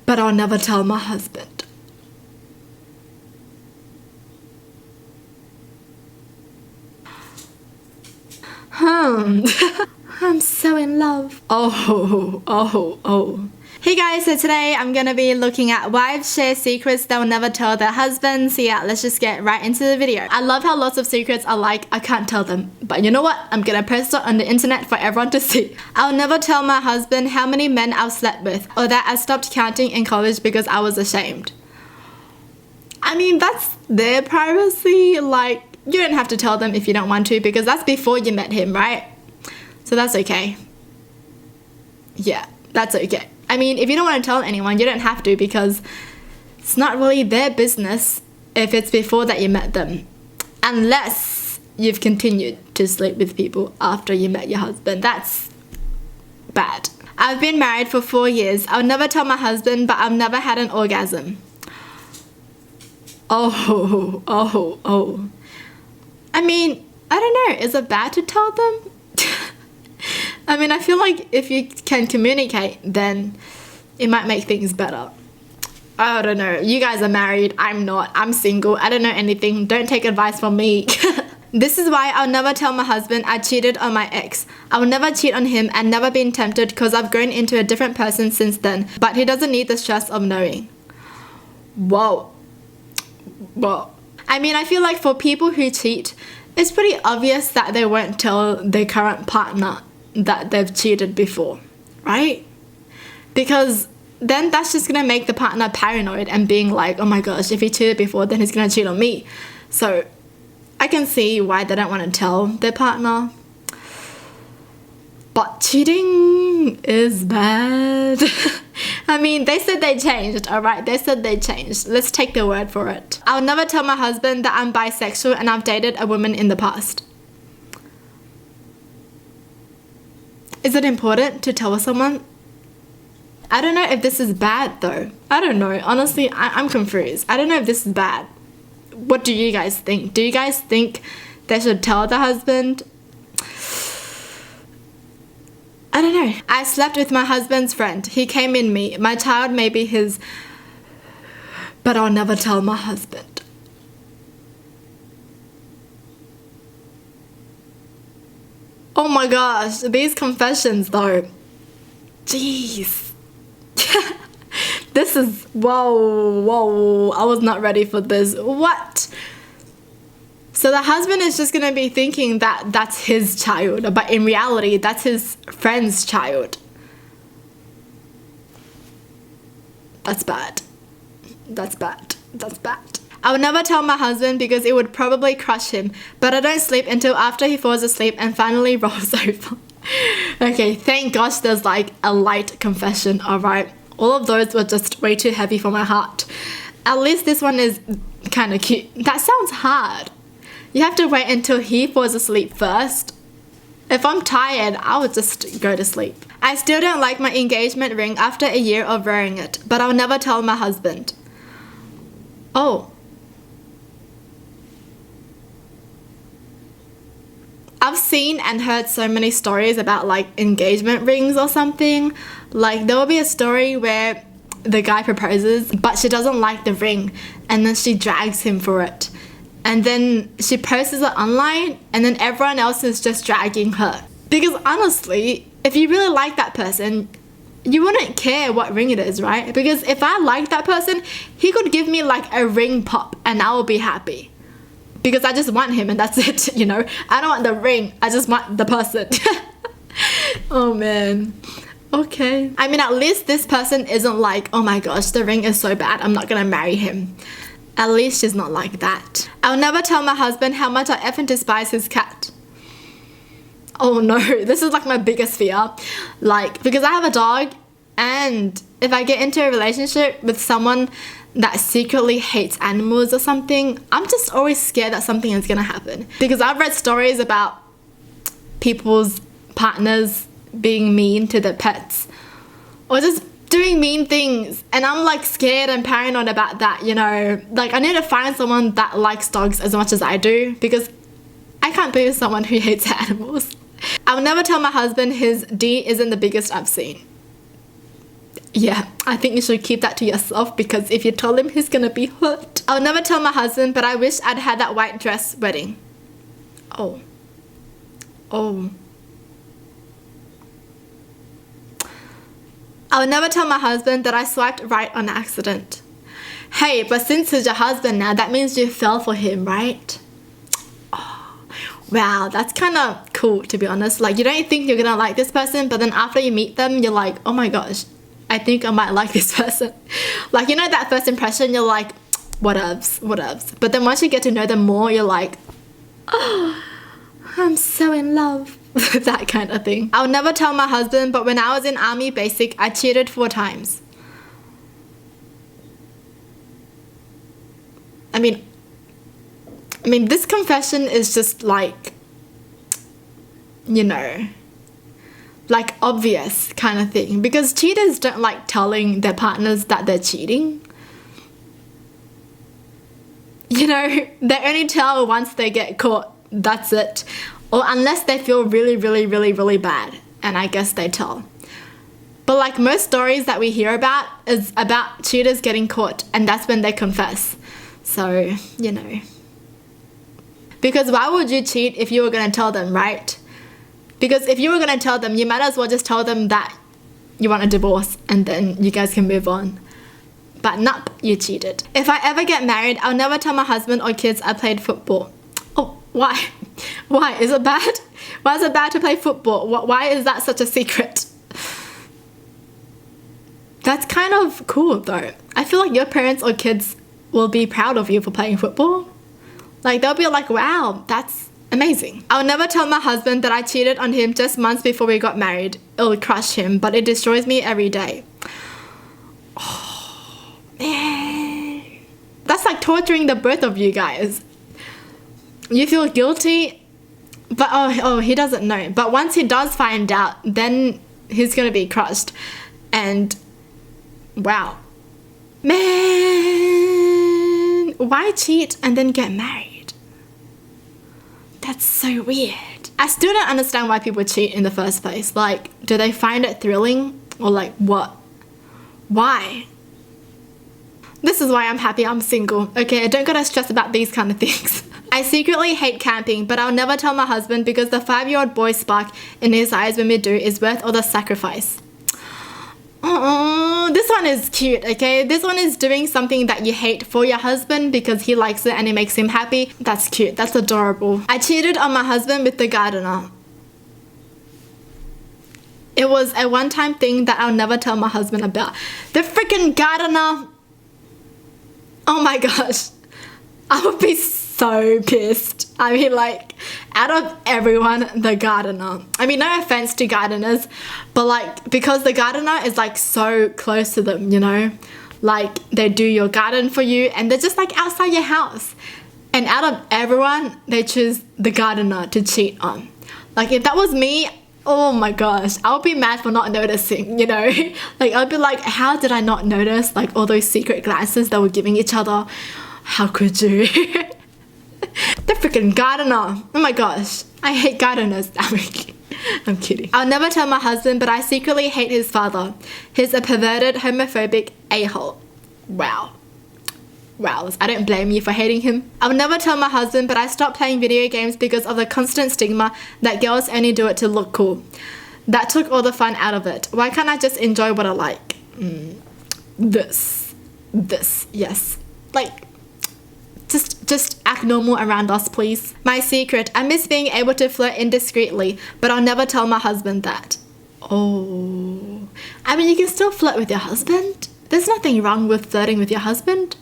but I'll never tell my husband. I'm so in love. Oh. Hey guys, so today I'm gonna be looking at wives share secrets they'll never tell their husbands. So yeah, let's just get right into the video. I love how lots of secrets are like, I can't tell them. But you know what? I'm gonna post it on the internet for everyone to see. I'll never tell my husband how many men I've slept with, or that I stopped counting in college because I was ashamed. I mean, that's their privacy. Like, you don't have to tell them if you don't want to, because that's before you met him, right? So that's okay. Yeah, that's okay. I mean, if you don't want to tell anyone, you don't have to, because it's not really their business if it's before that you met them. Unless you've continued to sleep with people after you met your husband. That's bad. I've been married for 4 years. I'll never tell my husband, but I've never had an orgasm. Oh. I mean, I don't know. Is it bad to tell them? I mean, I feel like if you can communicate, then it might make things better. I don't know. You guys are married. I'm not. I'm single. I don't know anything. Don't take advice from me. This is why I'll never tell my husband I cheated on my ex. I will never cheat on him and never been tempted, because I've grown into a different person since then. But he doesn't need the stress of knowing. Whoa. I mean, I feel like for people who cheat, it's pretty obvious that they won't tell their current partner that they've cheated before, right? Because then that's just gonna make the partner paranoid and being like, oh my gosh, if he cheated before, then he's gonna cheat on me. So I can see why they don't want to tell their partner. But cheating is bad. I mean, they said they changed, alright? They said they changed. Let's take their word for it. I'll never tell my husband that I'm bisexual and I've dated a woman in the past. Is it important to tell someone? I don't know if this is bad though. I don't know. Honestly, I'm confused. I don't know if this is bad. What do you guys think? Do you guys think they should tell the husband? I don't know. I slept with my husband's friend. He came in me. My child may be his, but I'll never tell my husband. Oh my gosh, these confessions though. Jeez. This is, whoa, I was not ready for this. What? So the husband is just gonna be thinking that that's his child, but in reality, that's his friend's child. That's bad. That's bad. I would never tell my husband because it would probably crush him, but I don't sleep until after he falls asleep and finally rolls over. Okay, thank gosh there's like a light confession, alright? All of those were just way too heavy for my heart. At least this one is kind of cute. That sounds hard. You have to wait until he falls asleep first. If I'm tired, I would just go to sleep. I still don't like my engagement ring after a year of wearing it, but I'll never tell my husband. Oh. I've seen and heard so many stories about like engagement rings or something. Like there will be a story where the guy proposes but she doesn't like the ring and then she drags him for it. And then she posts it online and then everyone else is just dragging her. Because honestly, if you really like that person, you wouldn't care what ring it is, right? Because if I like that person, he could give me like a ring pop and I will be happy. Because I just want him and that's it, you know? I don't want the ring, I just want the person. Oh man. Okay. I mean, at least this person isn't like, oh my gosh, the ring is so bad, I'm not gonna marry him. At least she's not like that. I'll never tell my husband how much I effing despise his cat. Oh no, this is like my biggest fear. Like, because I have a dog, and if I get into a relationship with someone that secretly hates animals or something, I'm just always scared that something is gonna happen. Because I've read stories about people's partners being mean to their pets, or just doing mean things, and I'm like scared and paranoid about that, you know? Like, I need to find someone that likes dogs as much as I do, because I can't be with someone who hates animals. I will never tell my husband his D isn't the biggest I've seen. Yeah, I think you should keep that to yourself because if you tell him, he's gonna be hurt. I'll never tell my husband, but I wish I'd had that white dress wedding. Oh. Oh. I'll never tell my husband that I swiped right on accident. Hey, but since he's your husband now, that means you fell for him, right? Oh, wow, that's kind of cool, to be honest. Like, you don't think you're gonna like this person, but then after you meet them, you're like, oh my gosh, I think I might like this person. Like, you know, that first impression, you're like, whatevs, whatevs. But then once you get to know them more, you're like, oh, I'm so in love. That kind of thing. I'll never tell my husband, but when I was in army basic, I cheated 4 times. I mean, this confession is just like, you know, like obvious kind of thing. Because cheaters don't like telling their partners that they're cheating. You know, they only tell once they get caught. That's it. Or unless they feel really, really, really, really bad. And I guess they tell. But like most stories that we hear about is about cheaters getting caught. And that's when they confess. So, you know. Because why would you cheat if you were going to tell them, right? Because if you were going to tell them, you might as well just tell them that you want a divorce. And then you guys can move on. But nope, you cheated. If I ever get married, I'll never tell my husband or kids I played football. Oh, why? Why? Is it bad? Why is it bad to play football? Why is that such a secret? That's kind of cool though. I feel like your parents or kids will be proud of you for playing football. Like they'll be like, wow, that's amazing. I'll never tell my husband that I cheated on him just months before we got married. It'll crush him, but it destroys me every day. Oh, man. That's like torturing the both of you guys. You feel guilty, but oh, he doesn't know. But once he does find out, then he's gonna be crushed. And wow, man, why cheat and then get married? That's so weird. I still don't understand why people cheat in the first place. Like, do they find it thrilling or like what? Why? This is why I'm happy I'm single. Okay, I don't gotta stress about these kind of things. I secretly hate camping, but I'll never tell my husband because the 5-year-old boy spark in his eyes when we do is worth all the sacrifice. Oh, this one is cute, okay? This one is doing something that you hate for your husband because he likes it and it makes him happy. That's cute. That's adorable. I cheated on my husband with the gardener. It was a one-time thing that I'll never tell my husband about. The freaking gardener. Oh my gosh. I would be so pissed. I mean, like, out of everyone, the gardener. I mean, no offense to gardeners, but like, because the gardener is like so close to them, you know? Like, they do your garden for you and they're just like outside your house. And out of everyone, they choose the gardener to cheat on. Like, if that was me, oh my gosh, I'll be mad for not noticing, you know? Like, I'll be like, how did I not notice? Like, all those secret glances that we're giving each other. How could you? The freaking gardener. Oh my gosh. I hate gardeners. I'm kidding. I'll never tell my husband, but I secretly hate his father. He's a perverted, homophobic a-hole. Wow. Wow. I don't blame you for hating him. I'll never tell my husband, but I stopped playing video games because of the constant stigma that girls only do it to look cool. That took all the fun out of it. Why can't I just enjoy what I like? This, yes. Like, just act normal around us, please. My secret, I miss being able to flirt indiscreetly, but I'll never tell my husband that. Oh. I mean, you can still flirt with your husband. There's nothing wrong with flirting with your husband.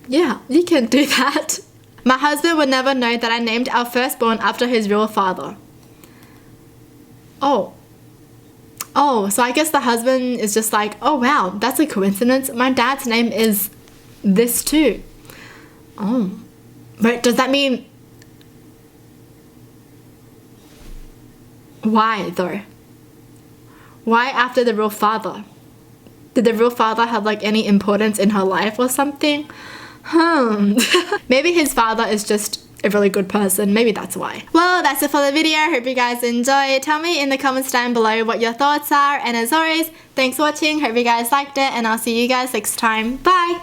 Yeah, you can do that. My husband would never know that I named our firstborn after his real father. Oh. Oh, so I guess the husband is just like, oh wow, that's a coincidence. My dad's name is this too. Oh, but does that mean... Why though? Why after the real father? Did the real father have like any importance in her life or something? Maybe his father is just a really good person. Maybe that's why. Well, that's it for the video. Hope you guys enjoyed. Tell me in the comments down below what your thoughts are, and as always, thanks for watching. Hope you guys liked it, and I'll see you guys next time. Bye!